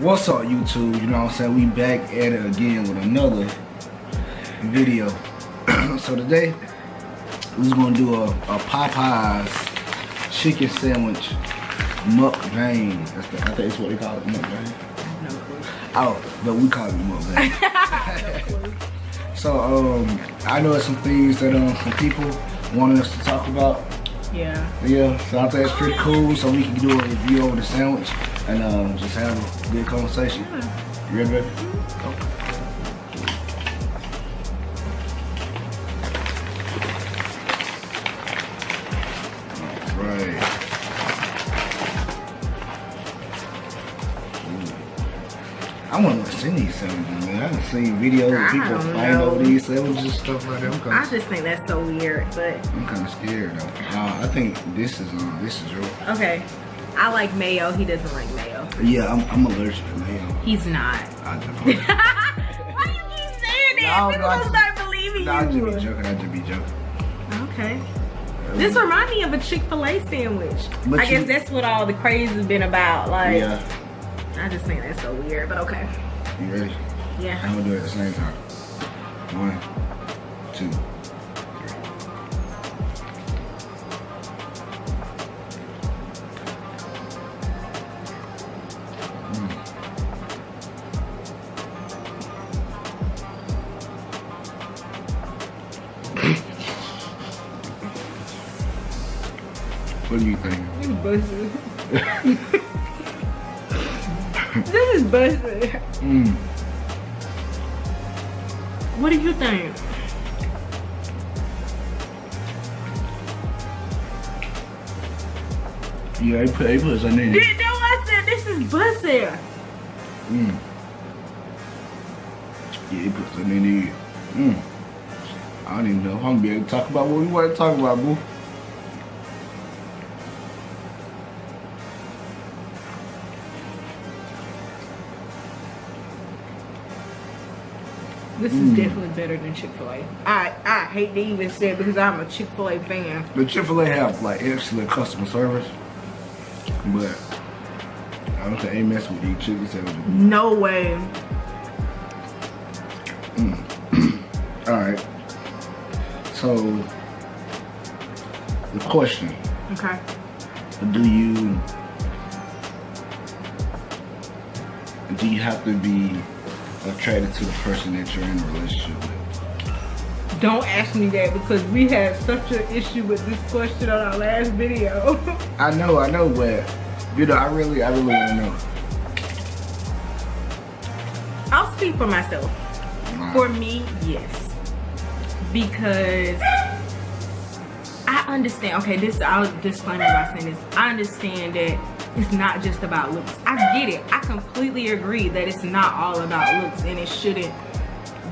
What's up, YouTube? You know what I'm saying? We back at it again with another video. So today, we're gonna do a Popeyes chicken sandwich mukbang. I think that's what they call it, mukbang. No clue. Oh, but we call it mukbang. So I know there's some things that some people wanted us to talk about. Yeah. Yeah, so I think it's pretty cool, so we can do a review over the sandwich and just have a good conversation. Yeah. You ready, baby? Okay. All right. I want to see these sandwiches, man. I've seen videos of people fighting over these sandwiches and stuff like that. I just think that's so weird, but I'm kind of scared though. I think this is real. okay. I like mayo. He doesn't like mayo. Yeah, I'm allergic to mayo. He's not. I definitely. Why you keep saying that? People don't start believing you. I just be joking. Okay. This reminds me of a Chick-fil-A sandwich. But I guess that's what all the craze has been about. Like, yeah. I just think that's so weird, but okay. You ready? Yeah. I'm gonna do it at the same time. 1, 2. What do you think? This is busted. This is busted. What do you think? Yeah, they put something in it. That's what I said. This is busted. Yeah, they put something in it. I don't even know if I'm gonna be able to talk about what we want to talk about, boo. This is definitely better than Chick-fil-A. I hate to even say it because I'm a Chick-fil-A fan. The Chick-fil-A have like excellent customer service, but I don't think they mess with these chicken sandwiches. No way. Alright. So the question. Okay. Do you have to be attracted to the person that you're in a relationship with? Don't ask me that because we had such an issue with this question on our last video. I know, but you know, I really want to know. I'll speak for myself. Wow. For me, yes. Because I understand, okay, I'll disclaim by saying this. I understand that it's not just about looks. I get it. I completely agree that it's not all about looks and it shouldn't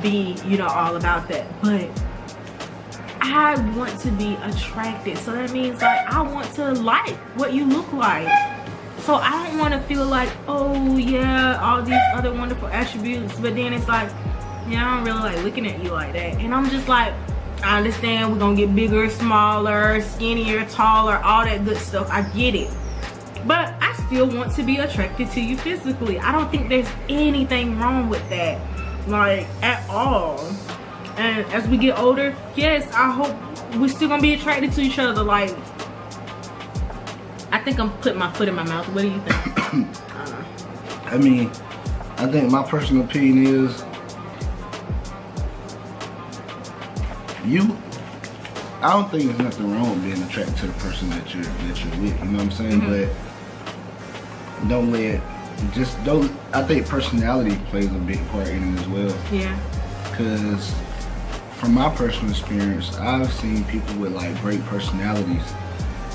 be, you know, all about that. But I want to be attracted. So that means like I want to like what you look like. So I don't want to feel like, oh yeah, all these other wonderful attributes. But then it's like, yeah, I don't really like looking at you like that. And I'm just like, I understand we're gonna get bigger, smaller, skinnier, taller, all that good stuff. I get it. But I still want to be attracted to you physically. I don't think there's anything wrong with that, like, at all. And as we get older, yes, I hope we're still gonna be attracted to each other. Like, I think I'm putting my foot in my mouth. What do you think? I don't know. I mean, I think my personal opinion is I don't think there's nothing wrong with being attracted to the person that you're with, you know what I'm saying? But I think personality plays a big part in it as well. Yeah. Because from my personal experience, I've seen people with like great personalities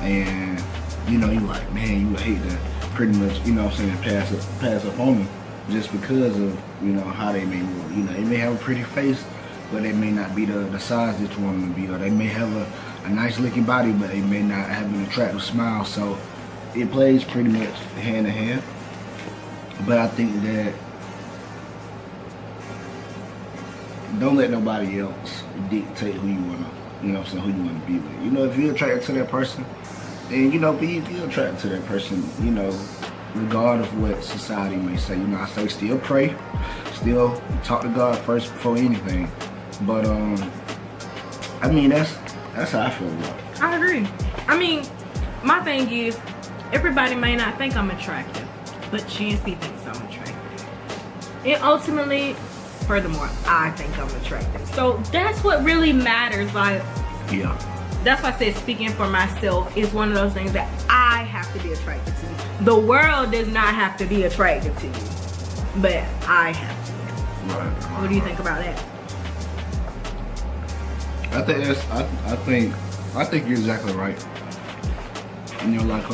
and you know, you like, man, you would hate to pretty much, you know what I'm saying, pass up on them just because of, you know, how they may move. You know, they may have a pretty face, but they may not be the size that you want them to be, or they may have a nice looking body, but they may not have an attractive smile. So it plays pretty much hand in hand. But I think that don't let nobody else dictate who you wanna, you know what I'm saying, who you wanna be with. You know, if you're attracted to that person, then, you know, be attracted to that person, you know. regardless of what society may say. You know, I say still pray, still talk to God first before anything. But I mean, that's how I feel about it. I agree. I mean, my thing is, everybody may not think I'm attractive, but GNC thinks I'm attractive. And ultimately, furthermore, I think I'm attractive. So that's what really matters. Like, Yeah. that's why I said speaking for myself is one of those things that I have to be attracted to. The world does not have to be attracted to you, but I have to. Right. What do you think about that? I think I think you're exactly right. You know, like a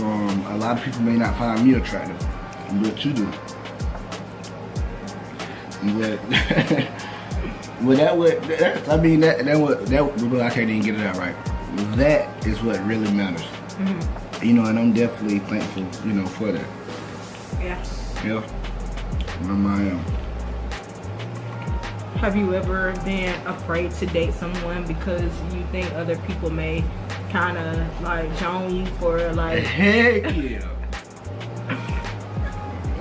lot of people may not find me attractive, but you do. But I mean I can't even get it out right. That is what really matters. Mm-hmm. You know, and I'm definitely thankful, you know, for that. Yeah. Yeah. I am. Have you ever been afraid to date someone because you think other people may kind of like joan you for like? Heck yeah.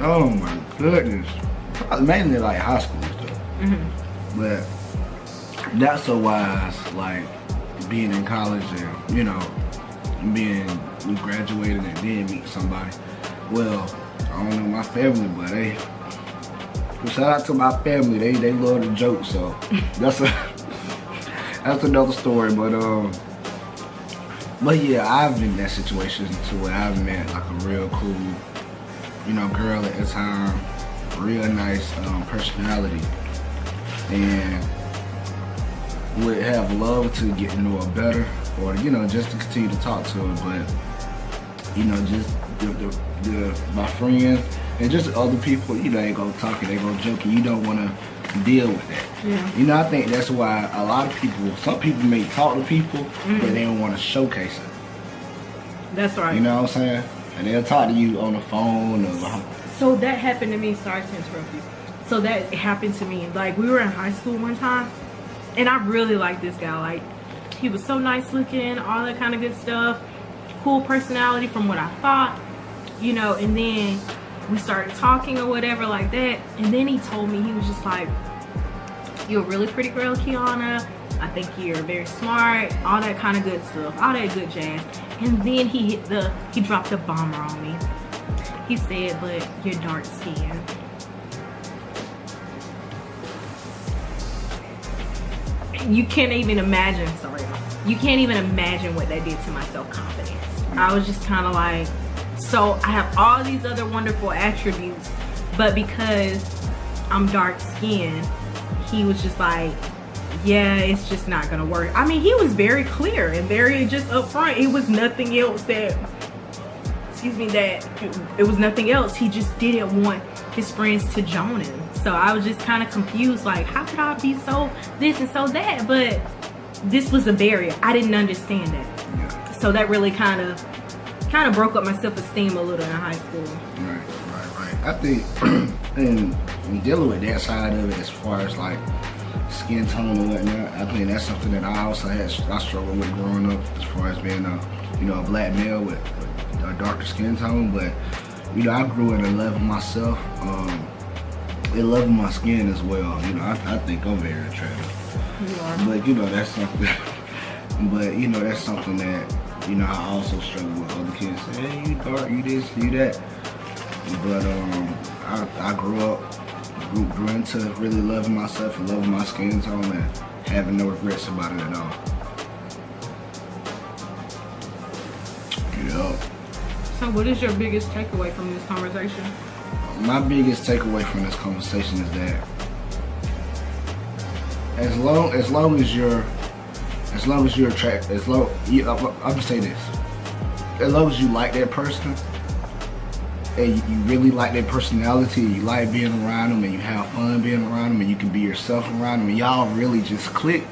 Oh my goodness. Probably mainly like high school stuff. Mm-hmm. But not so wise, like being in college and, you know, we graduated and then meet somebody. Well, I don't know my family, but shout out to my family. They love the joke, so that's another story. But yeah, I've been in that situation to where I've met like a real cool, you know, girl at the time, real nice personality, and would have loved to get to know her better, or you know, just to continue to talk to her. But you know, just my friends and just other people, you know, they go talking, they go joking. You don't want to deal with that. Yeah. You know, I think that's why a lot of people, some people may talk to people, Mm-hmm. but they don't want to showcase it. That's right. You know what I'm saying? And they'll talk to you on the phone or. So that happened to me. Sorry to interrupt you. So that happened to me. Like, we were in high school one time, and I really liked this guy. Like, he was so nice looking, all that kind of good stuff. Cool personality from what I thought, you know. And then we started talking or whatever like that. And then he told me, he was just like, "You're a really pretty girl, Kiana. I think you're very smart," all that kind of good stuff, all that good jazz. And then he dropped a bomber on me. He said, "But you're dark skinned." You can't even imagine, you can't even imagine what that did to my self-confidence. I was just kind of like, so I have all these other wonderful attributes, but because I'm dark skinned, he was just like, yeah, it's just not gonna work. I mean, he was very clear and very just upfront. It was nothing else that, it was nothing else. He just didn't want his friends to join him. So I was just kind of confused, like, how could I be so this and so that? But this was a barrier. I didn't understand that. Yeah. So that really kind of broke up my self-esteem a little in high school. Right. I think in dealing with that side of it, as far as like skin tone and whatnot, I think that's something that I struggled with growing up, as far as being a black male with a darker skin tone. But you know, I grew in loving myself, and loving my skin as well. You know, I think I'm very attractive. You are. But you know, that's something. But you know, that's something that, you know, I also struggle with. Other kids say, "Hey, you dark, you this, you that." But I grew into really loving myself and loving my skin tone and having no regrets about it at all. Yeah. So what is your biggest takeaway from this conversation? My biggest takeaway from this conversation is that as long as you're attracted, I'm gonna say this, as long as you like that person and you really like their personality, you like being around them and you have fun being around them and you can be yourself around them and y'all really just click,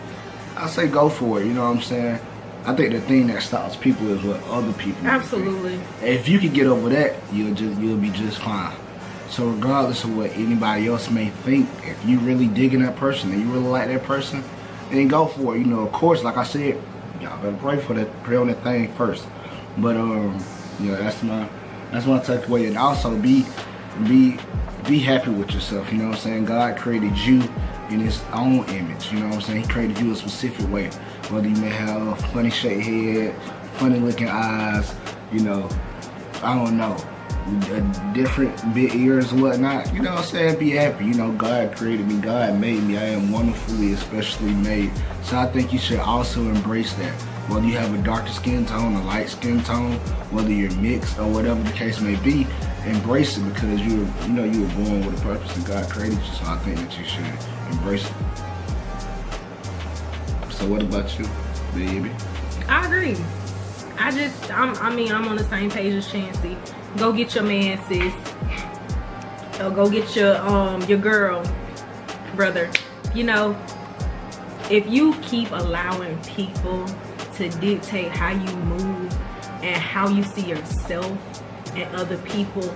I say go for it. You know what I'm saying? I think the thing that stops people is what other people Absolutely. think. If you can get over that, you'll be just fine. So regardless of what anybody else may think, if you really digging that person and you really like that person, then go for it. You know, of course, like I said, y'all better pray on that thing first. But you know, That's one takeaway. And also be happy with yourself. You know what I'm saying? God created you in His own image. You know what I'm saying? He created you a specific way. Whether you may have a funny shaped head, funny looking eyes, you know, I don't know, different big ears and whatnot. You know what I'm saying? Be happy. You know, God created me. God made me. I am wonderfully, especially made. So I think you should also embrace that. Whether you have a darker skin tone, a light skin tone, whether you're mixed or whatever the case may be, embrace it because you were born with a purpose and God created you. So I think that you should embrace it. So what about you, baby? I agree. I'm on the same page as Chancey. Go get your man, sis. Or go get your girl, brother. You know, if you keep allowing people to dictate how you move and how you see yourself and other people,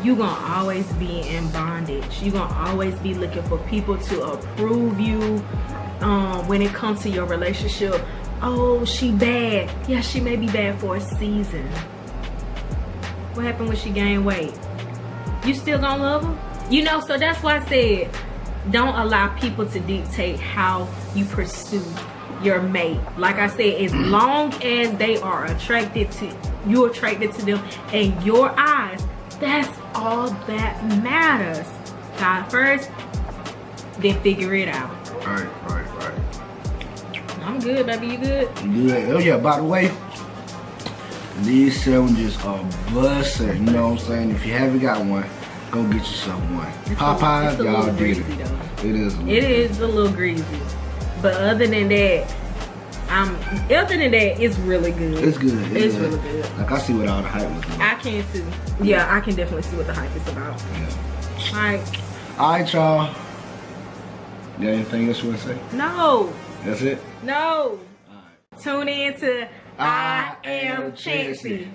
you're gonna always be in bondage. You're gonna always be looking for people to approve you when it comes to your relationship. Oh, she bad. Yeah, she may be bad for a season. What happened when she gained weight? You still gonna love her? You know, so that's why I said, don't allow people to dictate how you pursue your mate. Like I said, as long as they are attracted to you, attracted to them in your eyes, that's all that matters. God first, then figure it out. Right. I'm good, baby. You good? Good. Oh yeah, by the way, these sandwiches are busting. You know what I'm saying? If you haven't got one, go get yourself one. Popeyes, y'all did it. It is a little greasy. But other than that, it's really good. It's good. It's really good. Like I see what all the hype was about. I can too. Yeah, I can definitely see what the hype is about. Yeah. All right, y'all. You got anything else you want to say? No. That's it? No. All right. Tune in to I Am Chancey.